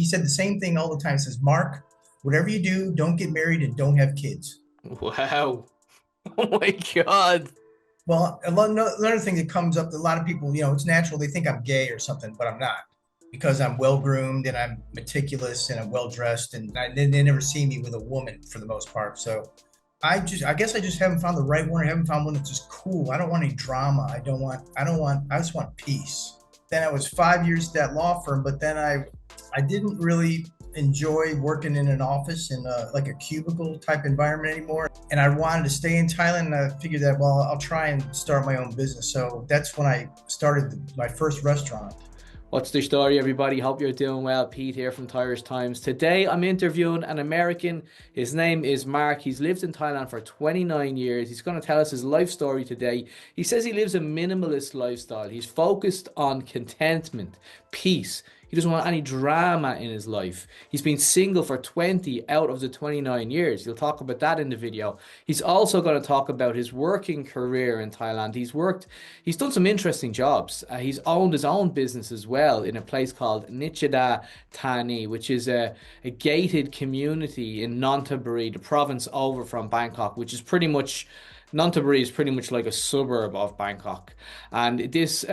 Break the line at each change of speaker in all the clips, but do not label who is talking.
he said the same thing all the time. He says, Mark, whatever you do, don't get married and don't have kids.
Wow. Oh my God.
Well, another thing that comes up, a lot of people, it's natural. They think I'm gay or something, but I'm not because I'm well groomed and I'm meticulous and I'm well dressed, and they never see me with a woman for the most part. So I guess I just haven't found the right one. I haven't found one that's just cool. I don't want any drama. I just want peace. Then I was 5 years at that law firm, but then I didn't really enjoy working in an office in like a cubicle type environment anymore. And I wanted to stay in Thailand. And I figured that, well, I'll try and start my own business. So that's when I started my first restaurant.
What's the story, everybody? Hope you're doing well. Pete here from Thairish Times. Today, I'm interviewing an American. His name is Mark. He's lived in Thailand for 29 years. He's going to tell us his life story today. He says he lives a minimalist lifestyle. He's focused on contentment, peace. He doesn't want any drama in his life. He's been single for 20 out of the 29 years. He'll talk about that in the video. He's also going to talk about his working career in Thailand. He's done some interesting jobs. He's owned his own business as well in a place called Nichida Thani, which is a gated community in Nonthaburi, the province over from Bangkok, which is pretty much Nonthaburi is pretty much like a suburb of Bangkok. And this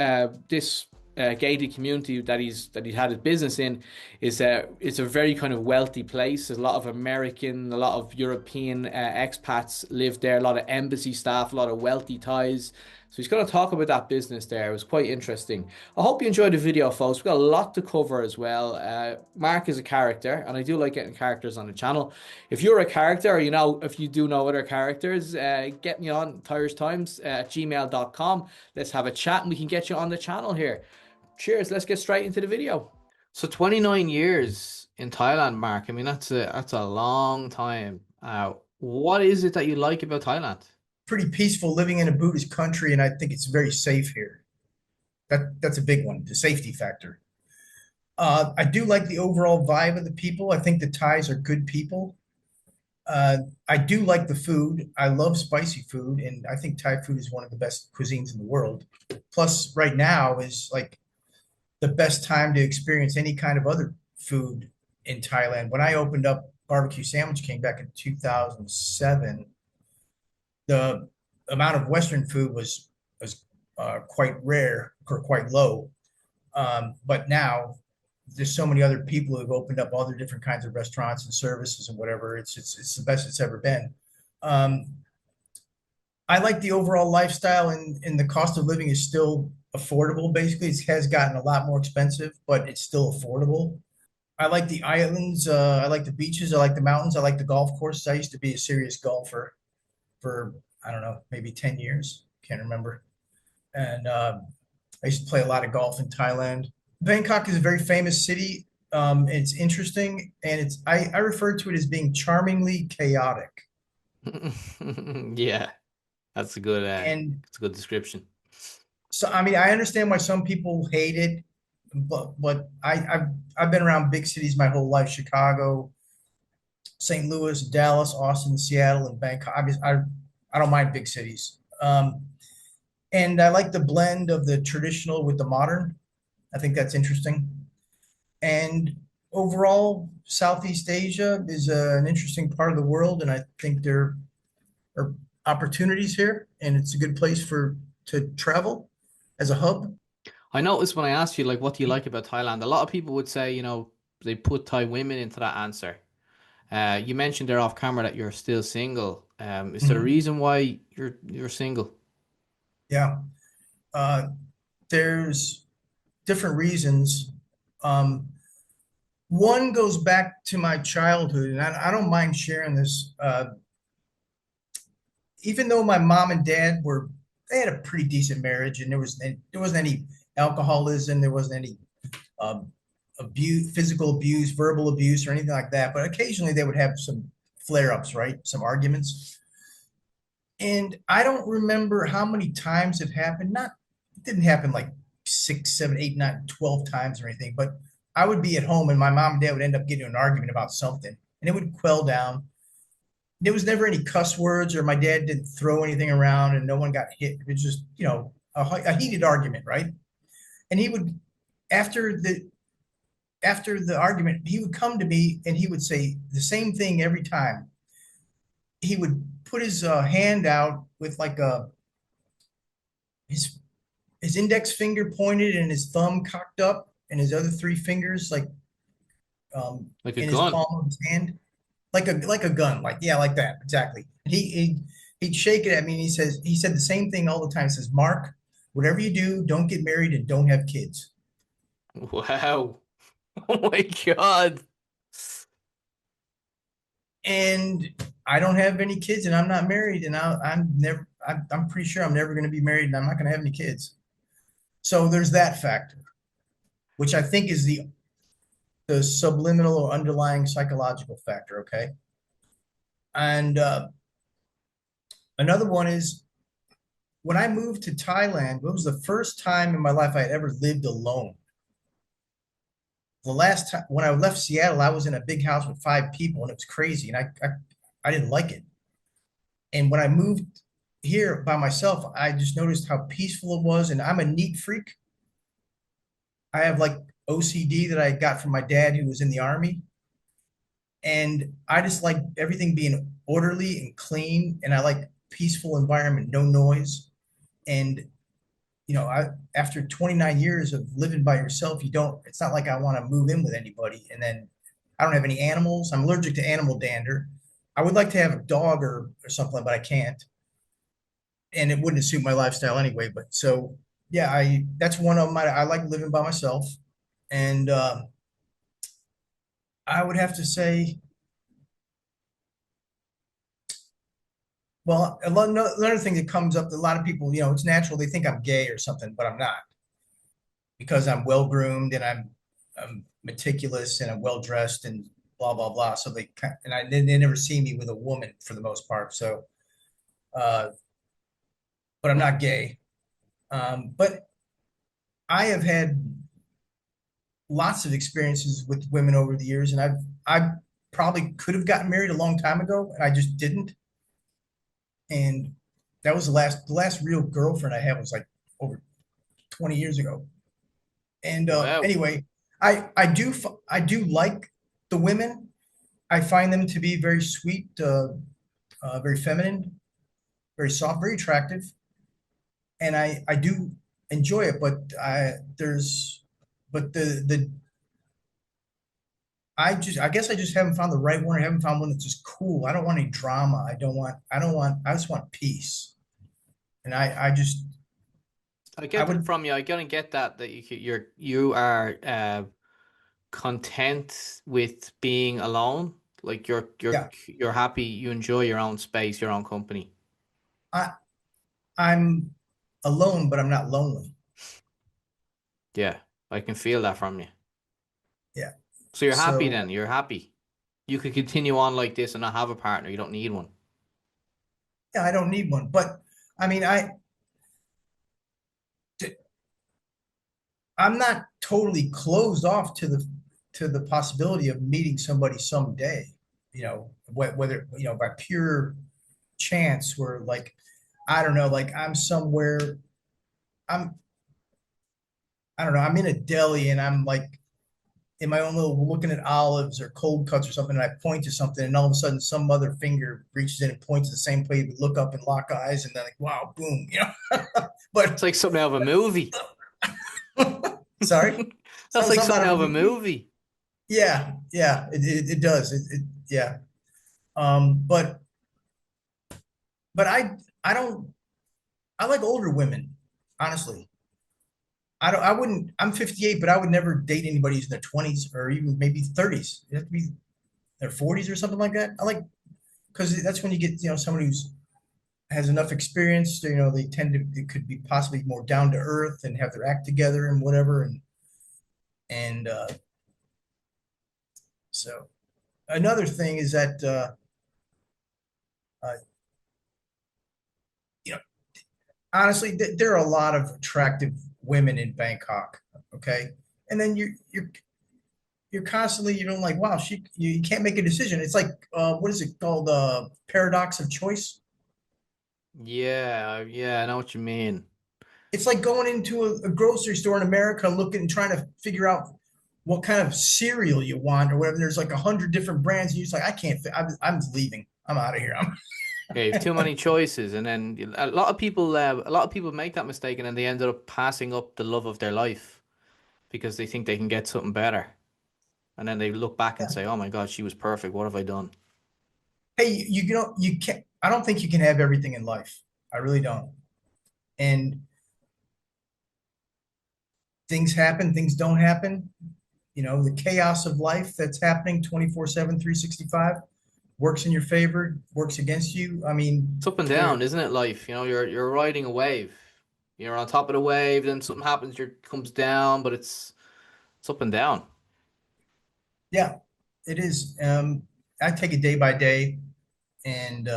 gated community that he had his business in is it's a very kind of wealthy place. There's a lot of American, a lot of European expats live there, a lot of embassy staff, a lot of wealthy Thais. So he's going to talk about that business there. It was quite interesting. I hope you enjoyed the video, folks. We've got a lot to cover as well. Mark is a character, and I do like getting characters on the channel. If you're a character, or if you do know other characters, get me on Thairish Times at gmail.com. Let's have a chat, and we can get you on the channel here. Cheers. Let's get straight into the video. So 29 years in Thailand, Mark. I mean, that's a long time. What is it that you like about Thailand?
Pretty peaceful living in a Buddhist country, and I think it's very safe here. That's a big one, the safety factor. I do like the overall vibe of the people. I think the Thais are good people. I do like the food. I love spicy food, and I think Thai food is one of the best cuisines in the world. Plus, right now is like the best time to experience any kind of other food in Thailand. When I opened up Barbecue Sandwich King back in 2007, the amount of Western food was quite rare or quite low. But now there's so many other people who have opened up other different kinds of restaurants and services and whatever. It's the best it's ever been. Um, I like the overall lifestyle, and the cost of living is still affordable. Basically, it has gotten a lot more expensive, but it's still affordable. I like the islands. I like the beaches. I like the mountains. I like the golf courses. I used to be a serious golfer for, I don't know, maybe 10 years. Can't remember. And I used to play a lot of golf in Thailand. Bangkok is a very famous city. It's interesting, and I refer to it as being charmingly chaotic.
Yeah,
And
that's a good description.
so, I mean, I understand why some people hate it, but I've been around big cities my whole life: Chicago, St. Louis, Dallas, Austin, Seattle, and Bangkok. I don't mind big cities. And I like the blend of the traditional with the modern. I think that's interesting. And overall, Southeast Asia is an interesting part of the world, and I think there are opportunities here, and it's a good place for to travel as a hub.
I noticed when I asked you, like, what do you like about Thailand? A lot of people would say, they put Thai women into that answer. You mentioned there off camera that you're still single. Is there a
Mhm.
reason why you're single?
Yeah. Uh, there's different reasons. Um, One goes back to my childhood, and I don't mind sharing this. Even though my mom and dad they had a pretty decent marriage, and there wasn't any alcoholism, there wasn't any um, abuse, physical abuse, verbal abuse, or anything like that. But occasionally they would have some flare ups, right? Some arguments. And I don't remember how many times it happened. It didn't happen like 6, 7, 8, 9, 12 times or anything, but I would be at home and my mom and dad would end up getting in an argument about something, and it would quell down. There was never any cuss words, or my dad didn't throw anything around and no one got hit. It was just, a heated argument, right? And he would, after after the argument, he would come to me and he would say the same thing every time. He would put his hand out with like a his his index finger pointed and his thumb cocked up, and his other three fingers like
Like a
in his
gun.
palm of his hand, like a gun, like yeah, like that exactly. And he'd shake it at me, and he said the same thing all the time. He says, "Mark, whatever you do, don't get married and don't have kids."
Wow. Oh my God.
And I don't have any kids, and I'm not married, and I'm never. I'm pretty sure I'm never going to be married, and I'm not going to have any kids. So there's that factor, which I think is the subliminal or underlying psychological factor. Okay, and another one is when I moved to Thailand. It was the first time in my life I had ever lived alone. The last time when I left Seattle, I was in a big house with five people, and it was crazy, and I didn't like it. And when I moved here by myself, I just noticed how peaceful it was. And I'm a neat freak. I have like OCD that I got from my dad who was in the army. And I just like everything being orderly and clean. And I like peaceful environment, no noise. And after 29 years of living by yourself, it's not like I want to move in with anybody. And then I don't have any animals. I'm allergic to animal dander. I would like to have a dog or something, but I can't. And it wouldn't suit my lifestyle anyway. But so yeah, I that's one of my I like living by myself, and I would have to say, well, another thing that comes up, a lot of people, it's natural they think I'm gay or something, but I'm not because I'm well groomed and I'm meticulous and I'm well dressed and blah blah blah. So they never see me with a woman for the most part. So, uh, but I'm not gay. But I have had lots of experiences with women over the years, and I probably could have gotten married a long time ago, and I just didn't. And that was the last real girlfriend I had was like over 20 years ago. And
Wow.
anyway, I do like the women. I find them to be very sweet, very feminine, very soft, very attractive, and I do enjoy it. But the I guess I just haven't found the right one. I haven't found one that's just cool. I don't want any drama. I just want peace. And
I
I
get that
would,
from you. I gotta get that you are content with being alone. Like
yeah,
you're happy, you enjoy your own space, your own company.
I, I'm alone, but I'm not lonely.
Yeah, I can feel that from you.
Yeah.
So you're happy
So
then. You're happy. You could continue on like this and not have a partner. You don't need one.
yeah, I don't need one, but I mean, I'm not totally closed off to the possibility of meeting somebody someday, whether, by pure chance where like, I don't know, like I'm, I don't know, I'm in a deli and I'm like in my own little looking at olives or cold cuts or something, and I point to something, and all of a sudden some other finger reaches in and points to the same place. We look up and lock eyes, and then like, wow, boom,
It's
But
like something out of a movie.
sorry,
That's like
something out
something
of
out
a
of a
movie.
movie.
Yeah, yeah, it does. Yeah. But I don't I like older women, honestly. I wouldn't. I'm 58, but I would never date anybody who's in their 20s or even maybe 30s. It have to be their 40s or something like that. I like because that's when you get somebody who's has enough experience. They tend to it could be possibly more down to earth and have their act together and whatever. And so another thing is that uh, you know honestly, there are a lot of attractive women in Bangkok. Okay, and then you're constantly like, wow, you can't make a decision. It's like what is it called, paradox of choice.
Yeah, yeah, I know what you mean.
It's like going into a grocery store in America looking and trying to figure out what kind of cereal you want or whatever. There's like 100 different brands. And you're just like, I can't fit. I'm leaving. I'm out of here.
Yeah, you have too many choices, and then a lot of people make that mistake, and then they ended up passing up the love of their life because they think they can get something better, and then they look back and say, "Oh my God, she was perfect. What have I done?"
Hey, you know, you can't, I don't think you can have everything in life. I really don't. And things happen, things don't happen. You know, the chaos of life that's happening 24/7, 365 works in your favor, works against you. I mean,
It's up and
there,
down, isn't it? Life, you're riding a wave. You're on top of the wave, then something happens, you comes down, but it's up and down.
yeah, it is. I take it day by day, and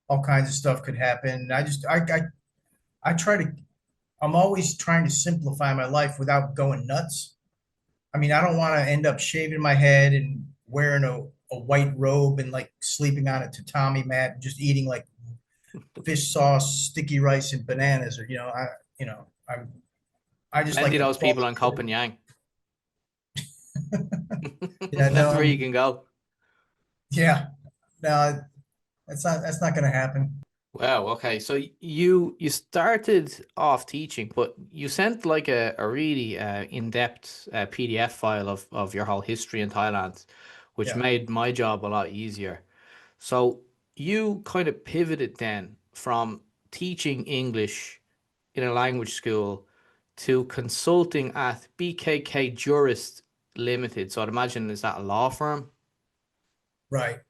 all kinds of stuff could happen. I try to, I'm always trying to simplify my life without going nuts. I mean, I don't want to end up shaving my head and wearing a white robe and like sleeping on a tatami mat and just eating like fish sauce, sticky rice, and bananas, or you know, I just
Plenty
like
of
the
those people
quality
on
of it.
Copenhagen.
Yeah, no,
That's where you can go.
yeah, no, that's not going to happen.
Wow, okay. So you started off teaching, but you sent like a really in-depth PDF file of your whole history in Thailand, which
Yeah,
made my job a lot easier. So you kind of pivoted then from teaching English in a language school to consulting at BKK Jurist Limited. So I'd imagine, is that a law firm?
right.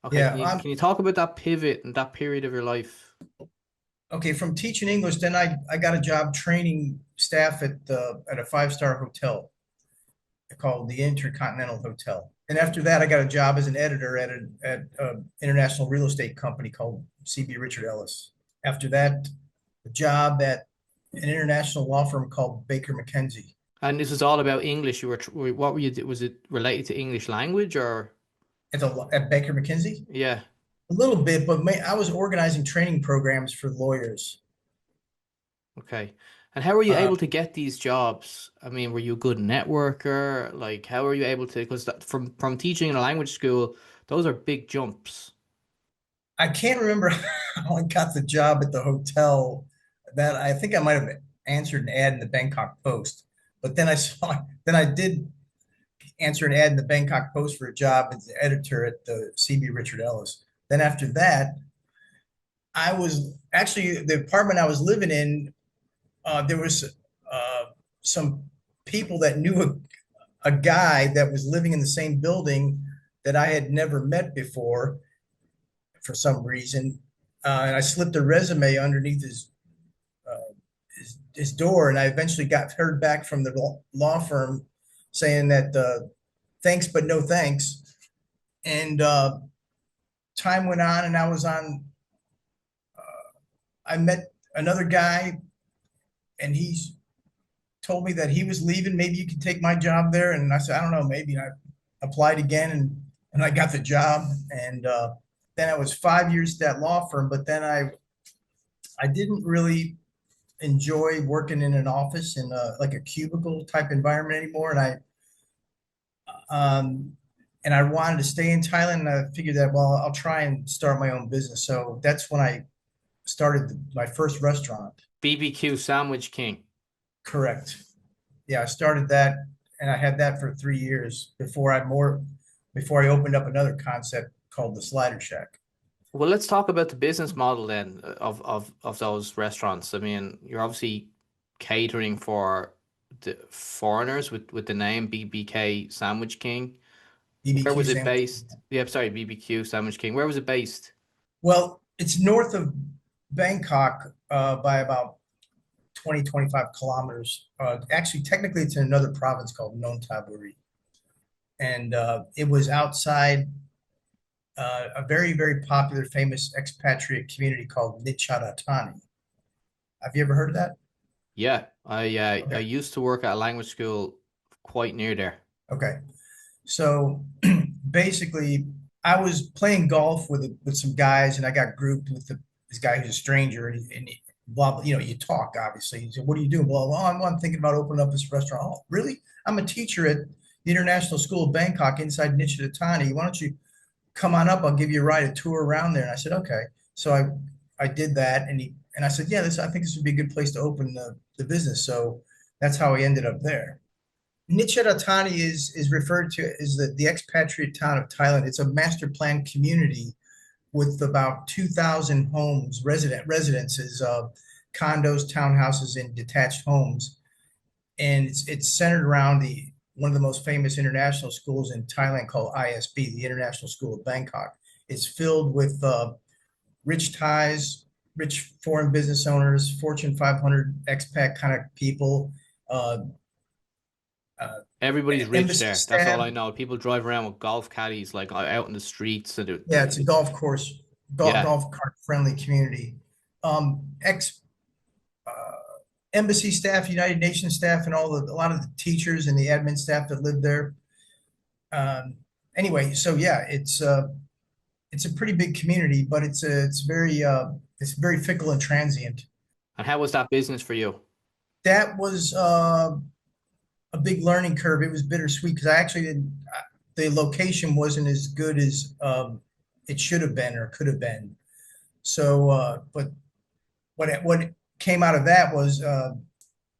Okay, can
Yeah,
you can you talk about that pivot and that period of your life?
okay. From teaching English, then I got a job training staff at a five-star hotel called the Intercontinental Hotel. And after that, I got a job as an editor at a international real estate company called CB Richard Ellis. After that, a job at an international law firm called Baker McKenzie
And this is all about English. What were you, was it related to English language or?
at Baker McKenzie.
Yeah,
A little bit, but I was organizing training programs for lawyers.
okay. And how were you
Uh,
able to get these jobs? I mean, were you a good networker? Like, how were you able to, because from teaching in a language school, those are big jumps.
I can't remember how I got the job at the hotel. That I think I might have answered an ad in the Bangkok Post, but then I did answer an ad in the Bangkok Post for a job as the editor at the CB Richard Ellis. Then after that, I was actually the apartment I was living in. There was some people that knew a guy that was living in the same building that I had never met before for some reason, and I slipped a resume underneath his door, and I eventually got heard back from the law firm saying that thanks but no thanks. And time went on, and I met another guy, and he told me that he was leaving. Maybe you could take my job there, and I said I don't know, maybe. And I applied again, and I got the job, and then I was 5 years at that law firm, but then I didn't really enjoy working in an office in like a cubicle type environment anymore. Um, and I wanted to stay in Thailand. And I figured that, well, I'll try and start my own business. So that's when I started my first restaurant.
BBQ Sandwich King.
Correct. Yeah, I started that, and I had that for 3 years before I opened up another concept called the Slider Shack.
Well, let's talk about the business model then of those restaurants. I mean, you're obviously catering for the foreigners with the name BBK Sandwich King. Where
BBQ
was it
sandwich.
based? Yeah, sorry, BBQ Sandwich King. Where was it based?
Well, it's north of Bangkok by about 20, 25 kilometers. Actually, technically, it's in another province called Nonthaburi. And it was outside a very, very popular, famous expatriate community called Nicharatani. Have you ever heard of that?
Yeah, I
Okay.
used to work at a language school quite near there.
Okay. So basically, I was playing golf with some guys, and I got grouped with this guy who's a stranger, blah blah. You talk obviously. He said, "What are you doing?" Blah blah. I'm thinking about opening up this restaurant. Oh, really? I'm a teacher at the International School of Bangkok inside Nichidatani. Why don't you come on up? I'll give you a ride, a tour around there." And I said, "Okay." So I did that, and I said, "Yeah, I think this would be a good place to open the business." So that's how I ended up there. Nichiratani is referred to as the expatriate town of Thailand. It's a master plan community with about 2,000 homes, residences, condos, townhouses, and detached homes. And it's centered around the one of the most famous international schools in Thailand called ISB, the International School of Bangkok. It's filled with rich Thais, rich foreign business owners, Fortune 500 expat kind of people, uh, uh,
Everybody's rich
embassy
there. That's all
staff.
I know. People drive around with golf caddies like out in the streets and
Yeah, it's a golf course,
yeah.
golf cart friendly community. Ex embassy staff, United Nations staff, and a lot of the teachers and the admin staff that live there. Um, anyway, so yeah, it's a pretty big community, but it's very fickle and transient.
And how was that business for you?
That was a big learning curve. It was bittersweet because I actually didn't. The location wasn't as good as it should have been or could have been. So, but what came out of that was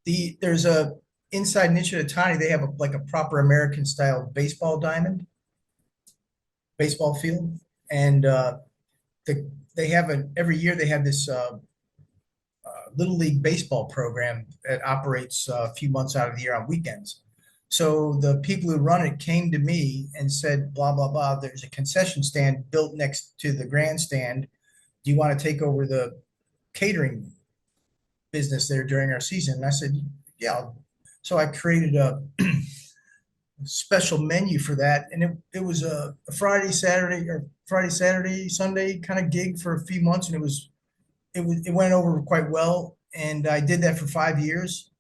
there's a inside Nichiratani, they have like a proper American style baseball field, and they have every year they have this little league baseball program that operates a few months out of the year on weekends. So the people who run it came to me and said, blah blah blah. There's a concession stand built next to the grandstand. Do you want to take over the catering business there during our season? And I said, yeah. So I created a special menu for that, and it was a Friday, Saturday, Sunday kind of gig for a few months, and it went over quite well, and I did that for 5 years.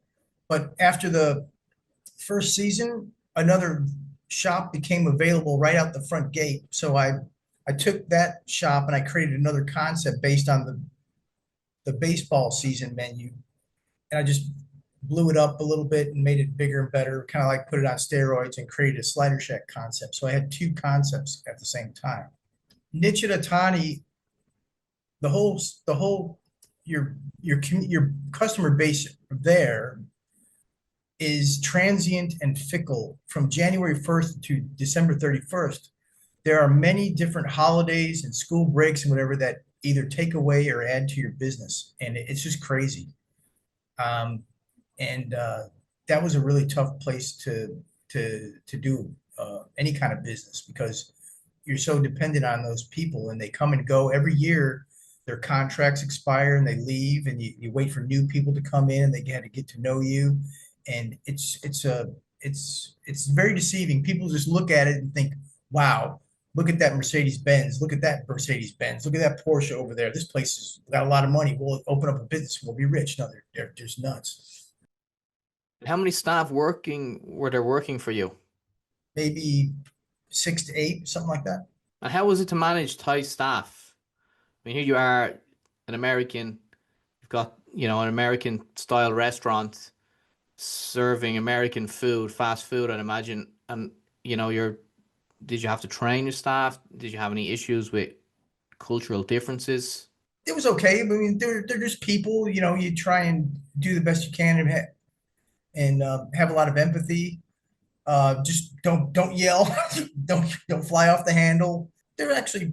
But after the first season, another shop became available right out the front gate, so I took that shop and I created another concept based on the baseball season menu, and I just blew it up a little bit and made it bigger and better, kind of like put it on steroids and created a slider shack concept. So I had two concepts at the same time. Nichiratani, the whole your customer base there is transient and fickle from January 1st to December 31st. There are many different holidays and school breaks and whatever that either take away or add to your business, and it's just crazy. Um, and That was a really tough place to do any kind of business because you're so dependent on those people, and they come and go every year. Their contracts expire and they leave, and you wait for new people to come in. They get to get to know you, and it's very deceiving. People just look at it and think, "Wow, look at that Mercedes Benz. Look at that Mercedes Benz. Look at that Porsche over there. This place has got a lot of money. We'll open up a business. We'll be rich." No, they're just nuts.
How many staff were there working for you?
Maybe 6 to 8, something like that.
And how was it to manage Thai staff? I mean, here you are, an American, you've got, an American style restaurant serving American food, fast food, I'd imagine. And, did you have to train your staff? Did you have any issues with cultural differences?
It was okay. I mean, they're just people. You try and do the best you can and have a lot of empathy. Just don't yell. Don't fly off the handle. They're actually,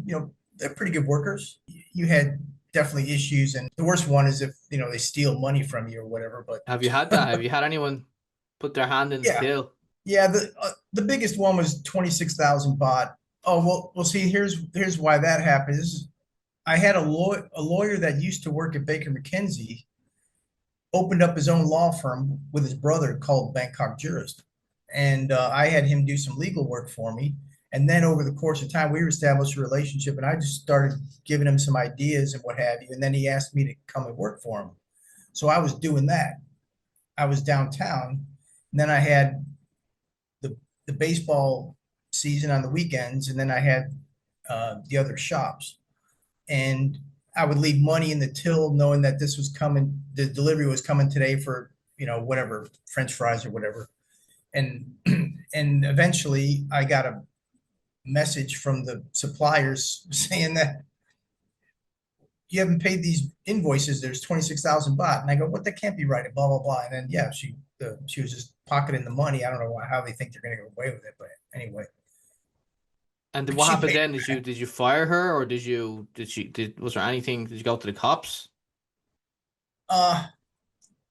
they're pretty good workers. You had definitely issues, and the worst one is if they steal money from you or whatever. But
Have you had that? Have you had anyone put their hand in the
yeah,
till?
yeah. The biggest one was 26,000 baht. Oh well. See, here's why that happened. I had a lawyer that used to work at Baker McKenzie opened up his own law firm with his brother called Bangkok Jurist. And I had him do some legal work for me. And then over the course of time, we established a relationship, and I just started giving him some ideas and what have you. And then he asked me to come and work for him. So I was doing that. I was downtown. And then I had the baseball season on the weekends. And then I had the other shops. And I would leave money in the till knowing that this was coming, the delivery was coming today for, whatever, French fries or whatever. and and eventually I got a message from the suppliers saying that you haven't paid these invoices. There's 26,000 baht. And I go, what? That can't be right. And blah, blah, blah. And then, yeah, she was just pocketing the money. I don't know how they think they're going to get away with it. But anyway,
And then what
she
happened
paid.
then? Did you fire her, or was there anything? Did you go to the cops?
Uh,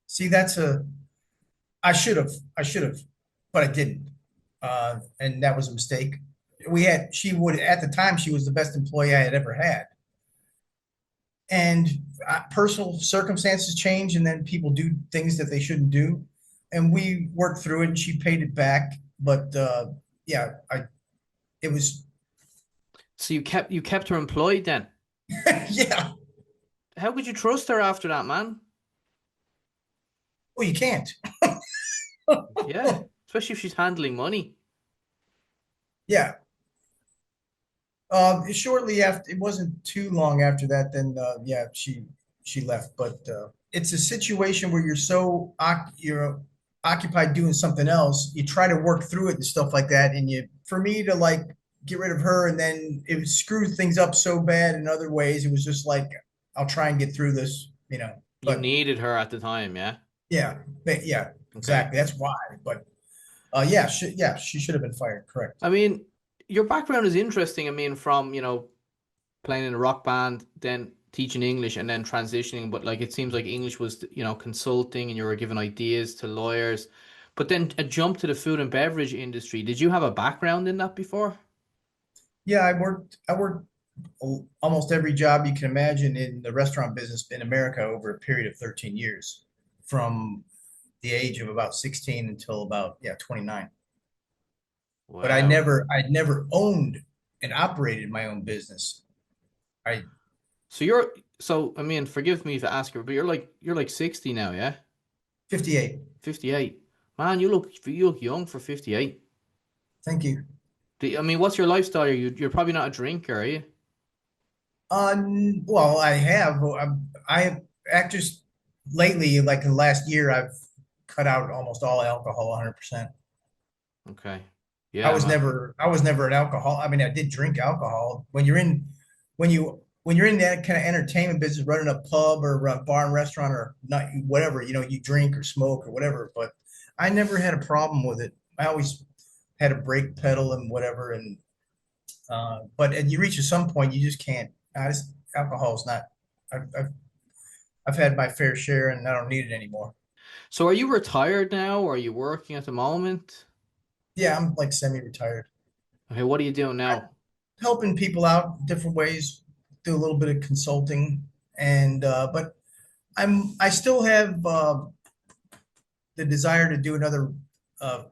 see, I should have, but I didn't. And that was a mistake. She would, at the time, she was the best employee I had ever had. And personal circumstances change, and then people do things that they shouldn't do. And we worked through it, and she paid it back. But yeah, it was,
So you kept her employed then?
yeah.
How could you trust her after that, man?
Well, you can't.
Yeah, especially if she's handling money.
Yeah. Shortly after, it wasn't too long after that, then yeah, she left. But it's a situation where you're occupied doing something else. You try to work through it and stuff like that. And for me to like get rid of her, and then it screwed things up so bad in other ways. It was just like I'll try and get through this.
You
But
needed her at the time, yeah?
yeah,
Okay.
exactly. That's why. But yeah, she should have been fired. Correct.
I mean, your background is interesting. I mean, from, playing in a rock band, then teaching English and then transitioning, but like it seems like English was, consulting and you were giving ideas to lawyers. But then a jump to the food and beverage industry. Did you have a background in that before?
Yeah, I worked almost every job you can imagine in the restaurant business in America over a period of 13 years, from the age of about 16 until about, yeah, 29. But
Wow.
I'd never owned and operated my own business. I
So I mean, forgive me if I ask you, but you're like 60 now, yeah?
58.
58. Man, you look young for 58.
Thank you.
I mean, what's your lifestyle? You're probably not a drinker, are you?
Well, I just lately, like in the last year, I've cut out almost all alcohol 100%.
Okay. Yeah, man.
I was never an alcohol. I mean, I did drink alcohol. When you're in that kind of entertainment business, running a pub or a bar and restaurant or not, whatever, you drink or smoke or whatever. But I never had a problem with it. I always had a brake pedal and whatever. And but you reach at some point, you just can't. Alcohol is not. I've had my fair share, and I don't need it anymore.
So are you retired now, or are you working at the moment?
Yeah, I'm like semi-retired.
Okay, what are you doing now?
Helping people out different ways, do a little bit of consulting, and but I still have the desire to do another uh,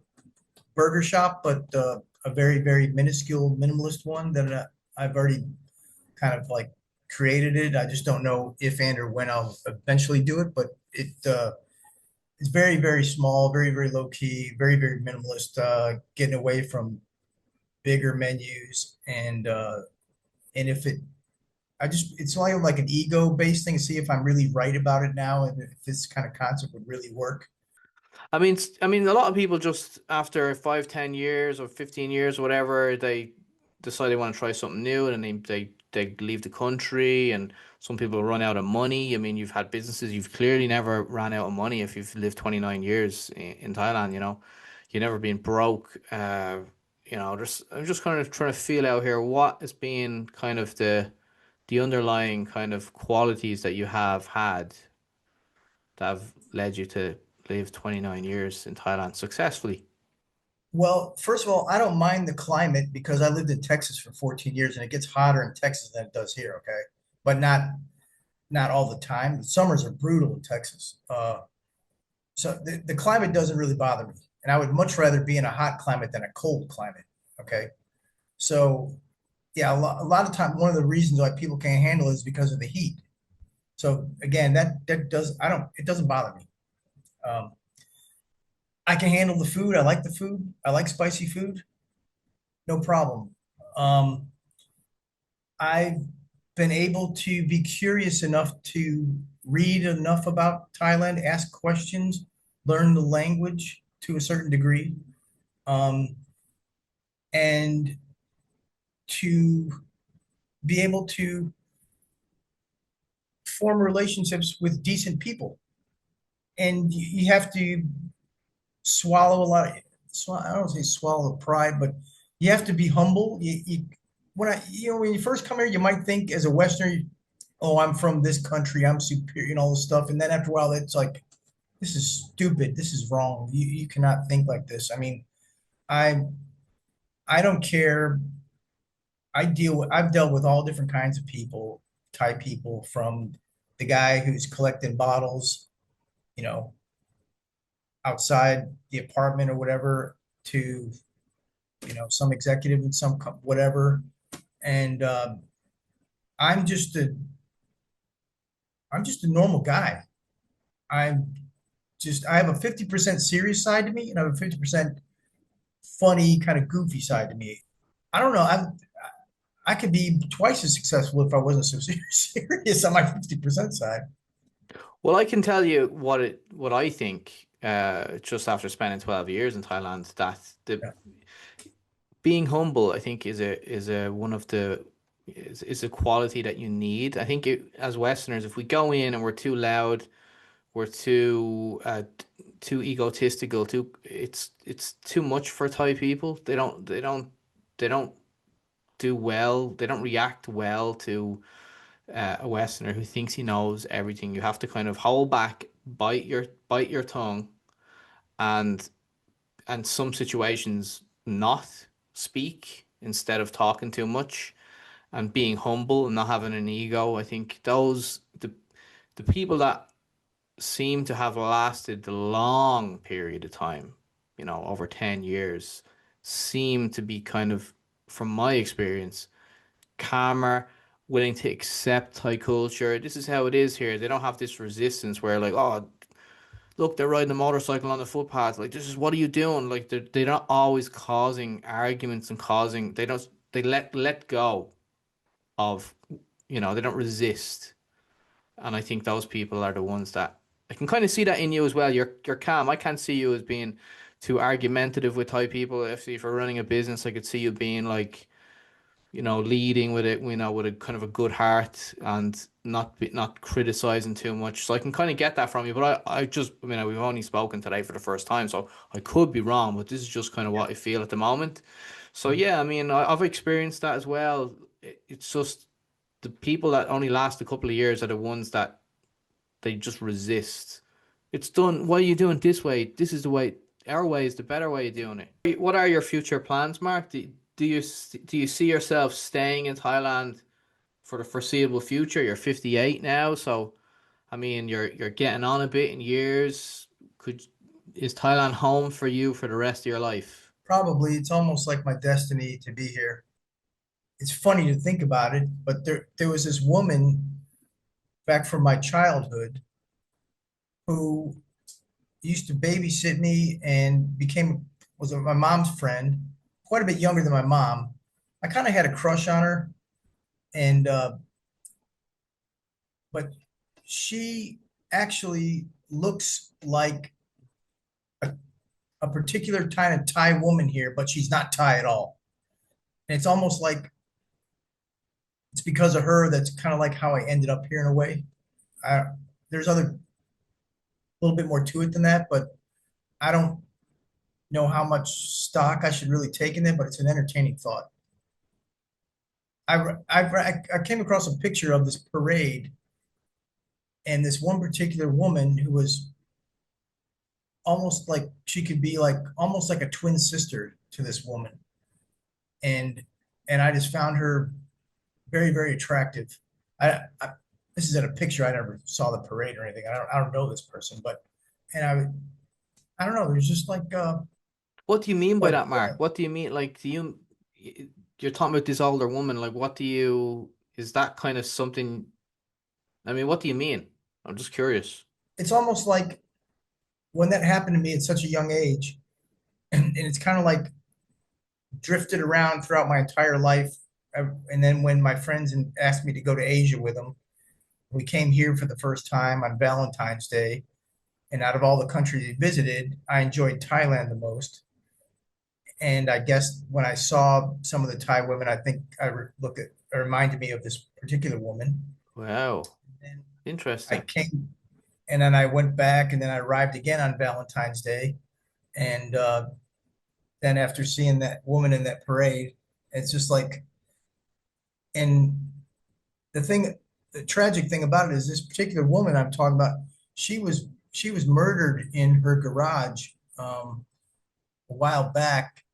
burger shop, but a very very minuscule minimalist one that I've already kind of like created it. I just don't know if and or when I'll eventually do it, but it's very very small, very very low key, very very minimalist, getting away from bigger menus, and if it I just it's like an ego based thing to see if I'm really right about it now and if this kind of concept would really work.
I mean, a lot of people just after 5, 10 years or 15 years, or whatever, they decide they want to try something new, and then they leave the country, and some people run out of money. I mean, you've had businesses, you've clearly never ran out of money if you've lived 29 years in Thailand, You've never been broke. I'm just kind of trying to feel out here what has been kind of the underlying kind of qualities that you have had that have led you to live 29 years in Thailand successfully.
Well, first of all, I don't mind the climate because I lived in Texas for 14 years and it gets hotter in Texas than it does here, okay? But not all the time. The summers are brutal in Texas. So the climate doesn't really bother me. And I would much rather be in a hot climate than a cold climate, okay? So yeah, a lot of time one of the reasons why people can't handle it is because of the heat. So again, that does I don't it doesn't bother me. Um, I can handle the food. I like the food. I like spicy food. No problem. Um, I've been able to be curious enough to read enough about Thailand, ask questions, learn the language to a certain degree. um, and to be able to form relationships with decent people. And you have to swallow a lot of, I don't say swallow pride, but you have to be humble. When you first come here, you might think as a Westerner, oh, I'm from this country, I'm superior, and all this stuff. And then after a while, it's like, this is stupid. This is wrong. You cannot think like this. I mean, I I don't care. I've dealt with all different kinds of people, Thai people, from the guy who's collecting bottles, you know, outside the apartment or whatever, to some executive in some whatever. And I'm just a I'm just a normal guy. I'm I have a 50% serious side to me, and I have a 50% funny, kind of goofy side to me. I don't know. I could be twice as successful if I wasn't so serious on my 50% side.
Well, I can tell you what I think just after spending 12 years in Thailand, that the
Yeah.
being humble, I think, is a one of the is a quality that you need. I think as Westerners, if we go in and we're too loud, we're too egotistical, it's too much for Thai people. They don't do well. They don't react well to a Westerner who thinks he knows everything. You have to kind of hold back, bite your tongue, and some situations not speak instead of talking too much, and being humble and not having an ego. I think the people that seem to have lasted the long period of time, over 10 years, seem to be kind of, from my experience, calmer, willing to accept Thai culture. This is how it is here. They don't have this resistance where, like, oh, look, they're riding a motorcycle on the footpath. Like, this is, what are you doing? Like, they're not always causing arguments and causing. They let go of, they don't resist. And I think those people are the ones that I can kind of see that in you as well. You're calm. I can't see you as being too argumentative with Thai people. If you're running a business, I could see you being like, leading with it, with a kind of a good heart, and not criticizing too much. So I can kind of get that from you. But we've only spoken today for the first time, so I could be wrong, but this is just kind of what I feel at the moment. So yeah, I mean, I've experienced that as well. It's just the people that only last a couple of years are the ones that they just resist. It's done. Why are you doing it this way? This is the way. Our way is the better way of doing it. What are your future plans, Mark? Do you see yourself staying in Thailand for the foreseeable future? You're 58 now, so I mean, you're getting on a bit in years. Could Is Thailand home for you for the rest of your life?
Probably it's almost like my destiny to be here. It's funny to think about it, but there was this woman back from my childhood who used to babysit me and my mom's friend, quite a bit younger than my mom. I kind of had a crush on her, and but she actually looks like a, a particular kind of Thai woman here, but she's not Thai at all. And it's almost like it's because of her. That's kind of like how I ended up here in a way. I, there's a little bit more to it than that, but I don't know how much stock I should really take in it, but it's an entertaining thought. I came across a picture of this parade, and this one particular woman who was almost like she could be like almost like a twin sister to this woman, and I just found her very, very attractive. I this is at a picture. I never saw the parade or anything. I don't know this person, but and I don't know. There's just like
What do you mean by
what
that, Mark? What do you mean? Like, you're talking about this older woman? Like, is that kind of something? I mean, what do you mean? I'm just curious.
it's almost like when that happened to me at such a young age, and it's kind of like drifted around throughout my entire life. And then when my friends asked me to go to Asia with them, we came here for the first time on Valentine's Day. And out of all the countries we visited, I enjoyed Thailand the most. And I guess when I saw some of the Thai women, I think look at it reminded me of this particular woman.
Wow.
And I
Interesting.
came and then I went back and then I arrived again on Valentine's Day. And then after seeing that woman in that parade, it's just like, and the thing, the tragic thing about it is this particular woman I'm talking about, she was murdered in her garage a while back.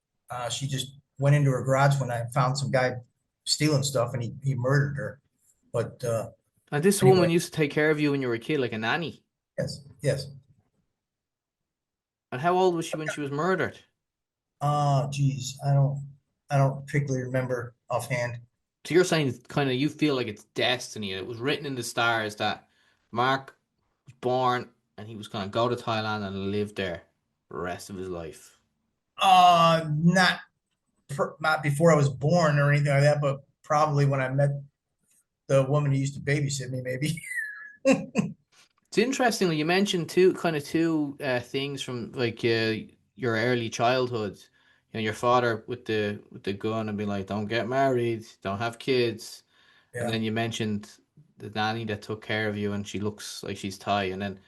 She just went into her garage when I found some guy stealing stuff and he murdered her. But
And this
anyway,
woman used to take care of you when you were a kid, like a nanny.
yes, yes.
And how old was she when she was murdered?
Geez, I don't particularly remember offhand.
So you're saying kind of you feel like it's destiny. It was written in the stars that Mark was born and he was going to go to Thailand and live there the rest of his life.
Not not before I was born or anything like that, but probably when I met the woman who used to babysit me, maybe.
It's interesting that you mentioned two things from like your early childhood. You know, your father with the gun and being like, "Don't get married, don't have kids," and
Yeah,
then you mentioned the nanny that took care of you and she looks like she's Thai, and then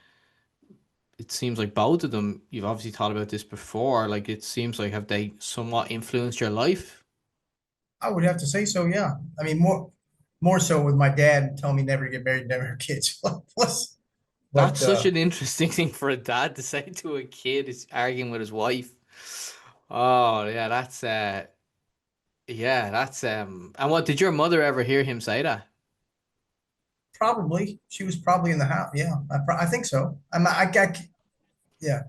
it seems like both of them, you've obviously thought about this before. Like it seems like have they somewhat influenced your life?
I would have to say so. Yeah, I mean more so with my dad telling me never to get married, never have kids. Plus,
That's
but
such an interesting thing for a dad to say to a kid is arguing with his wife. Oh yeah, that's and what did your mother ever hear him say that?
probably she was probably in the house. Yeah, I think so. Yeah.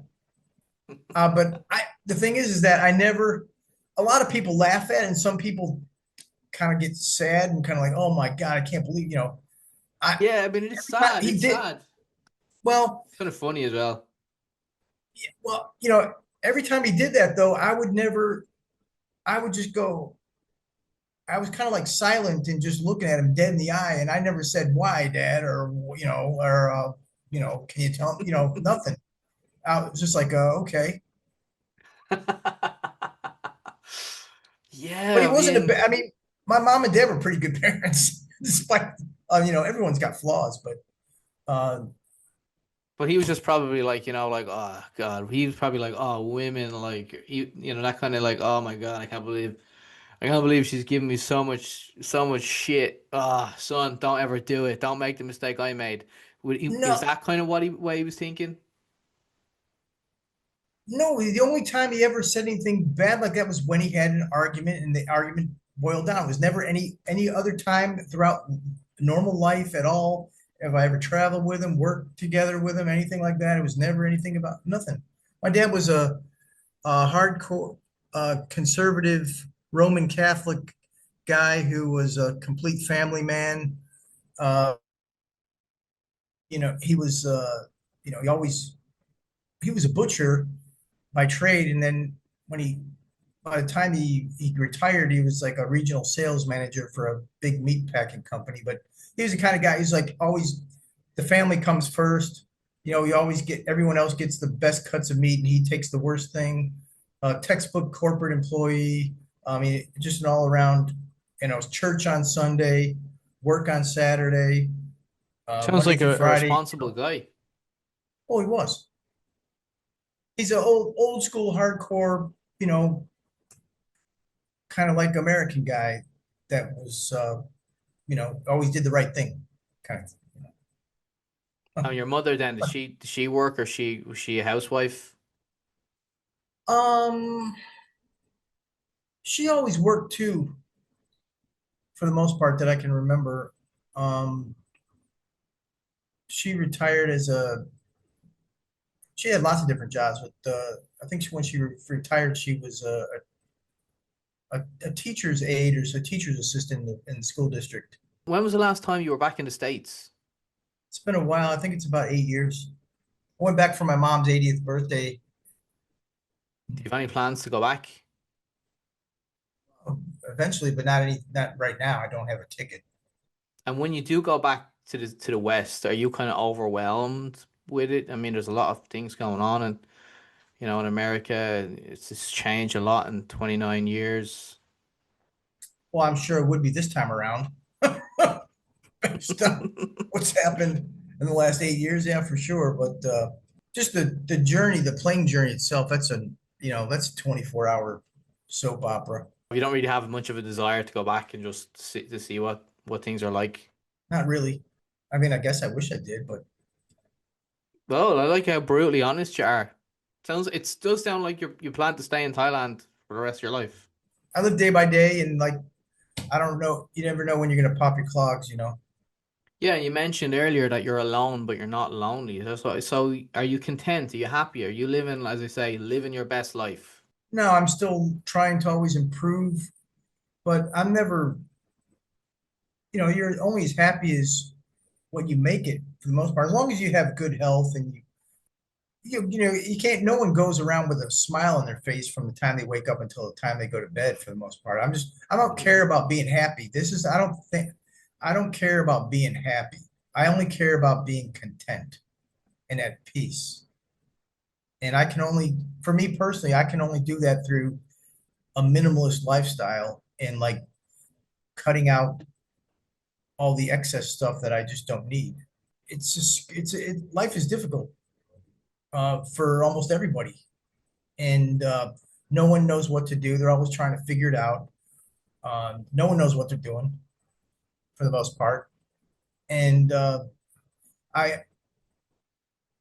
But the thing is that I never. A lot of people laugh at it, and some people kind of get sad and kind of like, oh my God, I can't believe, I
Yeah, I mean it's
every time
sad.
he
It's
did
sad.
well,
It's kind of funny as well.
well, every time he did that though, I would just go, I was kind of like silent and just looking at him dead in the eye, and I never said why, Dad, or can you tell him, nothing. I was just like, okay, but he
Yeah, I
wasn't a
mean,
bad. I mean, my mom and dad were pretty good parents, despite everyone's got flaws, but uh,
but he was just probably like, like, oh God. He was probably like, oh, women, like, that kind of like, oh my God, I can't believe she's giving me so much shit. Ah, son, don't ever do it. Don't make the mistake I made. Is
no,
that kind of what he was thinking?
no, the only time he ever said anything bad like that was when he had an argument, and the argument boiled down. It was never any other time throughout normal life at all. If I ever traveled with him, worked together with him, anything like that, it was never anything about nothing. My dad was a hardcore conservative Roman Catholic guy who was a complete family man. Uh, he was he always he was a butcher by trade, and then when he by the time he retired, he was like a regional sales manager for a big meat packing company. But he was the kind of guy, he's like always the family comes first. You always get everyone else gets the best cuts of meat, and he takes the worst thing. Textbook corporate employee. I mean, just an all around. Church on Sunday, work on Saturday,
Sounds
Monday
like
through
a
Friday.
responsible guy.
Oh, he was. He's an old school hardcore, you know, kind of like American guy that was, always did the right thing, kind of.
Your mother then, did she work or was she a housewife?
Um, she always worked too, for the most part that I can remember. Um, she retired as a. She had lots of different jobs, but I think when she retired, she was a teacher's aide or so teacher's assistant in the school district.
When was the last time you were back in the States?
It's been a while. I think it's about 8 years. I went back for my mom's 80th birthday
Do you have any plans to go back?
eventually, but not right now. I don't have a ticket.
And when you do go back to the West, are you kind of overwhelmed with it? I mean, there's a lot of things going on, and In America, it's changed a lot in 29 years.
Well, I'm sure it would be this time around. Based on what's happened in the last 8 years, yeah, for sure. But just the journey, the plane journey itself, that's a 24-hour soap opera.
You don't really have much of a desire to go back and just see what things are like.
Not really. I mean, I guess I wish I did, but
Well, I like how brutally honest you are. It does sound like you plan to stay in Thailand for the rest of your life.
I live day by day, and like I don't know, you never know when you're gonna pop your clogs.
Yeah, you mentioned earlier that you're alone, but you're not lonely. So are you content? Are you happy? Are you living, as I say, living your best life?
No, I'm still trying to always improve, but I'm never, you're only as happy as what you make it for the most part. As long as you have good health and you can't, no one goes around with a smile on their face from the time they wake up until the time they go to bed for the most part. I don't care about being happy. I don't care about being happy. I only care about being content and at peace. And for me personally, I can only do that through a minimalist lifestyle and like cutting out all the excess stuff that I just don't need. Life is difficult for almost everybody, and no one knows what to do. They're always trying to figure it out. No one knows what they're doing for the most part, and I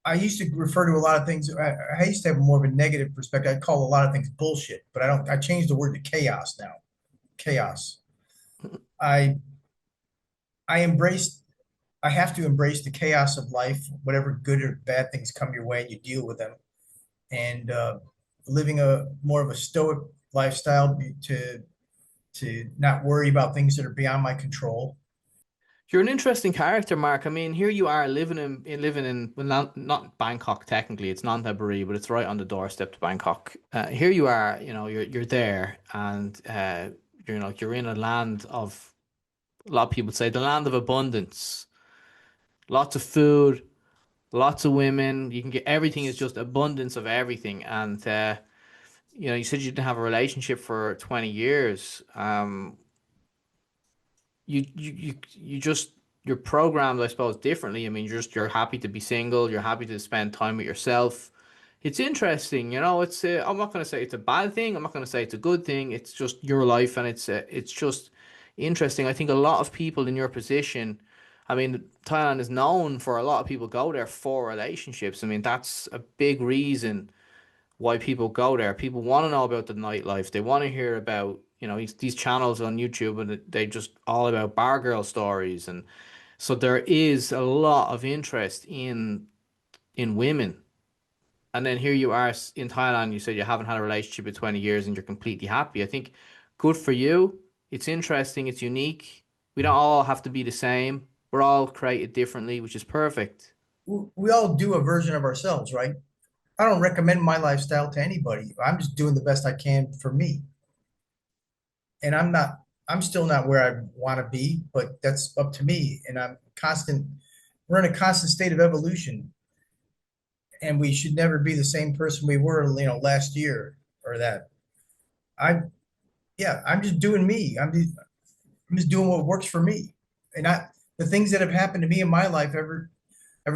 I used to refer to a lot of things. I used to have more of a negative perspective. I call a lot of things bullshit, but I don't. I changed the word to chaos now. Chaos. I I embrace. I have to embrace the chaos of life. Whatever good or bad things come your way, you deal with them. And living a more of a stoic lifestyle to not worry about things that are beyond my control.
You're an interesting character, Mark. I mean, here you are living in well, not Bangkok technically. It's Nonthaburi, but it's right on the doorstep to Bangkok. Here you are. You're there, and you're in a land of a lot of people say the land of abundance. Lots of food, lots of women. You can get everything is just abundance of everything. And you said you didn't have a relationship for 20 years. You just you're programmed, I suppose, differently. I mean, you're happy to be single. You're happy to spend time with yourself. It's interesting, It's I'm not going to say it's a bad thing. I'm not going to say it's a good thing. It's just your life, and it's just interesting. I think a lot of people in your position. I mean, Thailand is known for a lot of people go there for relationships. I mean, that's a big reason why people go there. People want to know about the nightlife. They want to hear about, these channels on YouTube and they just all about bar girl stories. And so there is a lot of interest in women. And then here you are in Thailand, you said you haven't had a relationship in 20 years and you're completely happy. I think good for you. It's interesting, it's unique. We don't all have to be the same. We're all created differently, which is perfect.
We all do a version of ourselves, right? I don't recommend my lifestyle to anybody. I'm just doing the best I can for me. And I'm still not where I want to be, but that's up to me. And we're in a constant state of evolution, and we should never be the same person we were, last year or that. I, yeah, I'm just doing me. I'm just doing what works for me. And the things that have happened to me in my life ever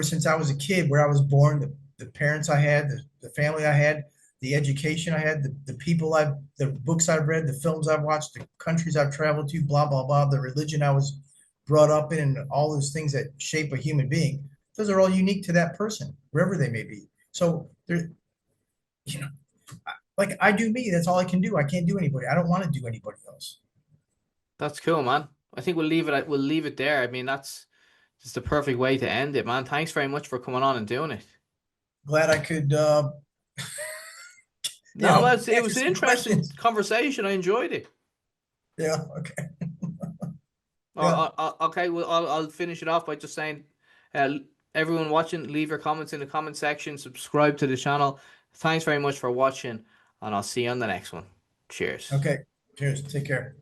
since I was a kid, where I was born, the parents I had, the family I had, the education I had, the books I've read, the films I've watched, the countries I've traveled to, blah, blah, blah, the religion I was brought up in, and all those things that shape a human being. Those are all unique to that person, wherever they may be. So you know, like I do me, that's all I can do. I can't do anybody. I don't want to do anybody else.
That's cool, man. I think we'll leave it there. I mean, that's just the perfect way to end it, man. Thanks very much for coming on and doing it.
Glad I could,
No, it
answer
was an
some
interesting
questions.
conversation. I enjoyed it.
Yeah. Okay. Yeah.
Okay, well, I'll finish it off by just saying, uh, everyone watching, leave your comments in the comment section, subscribe to the channel. Thanks very much for watching, and I'll see you on the next one. Cheers.
Okay. Cheers. Take care.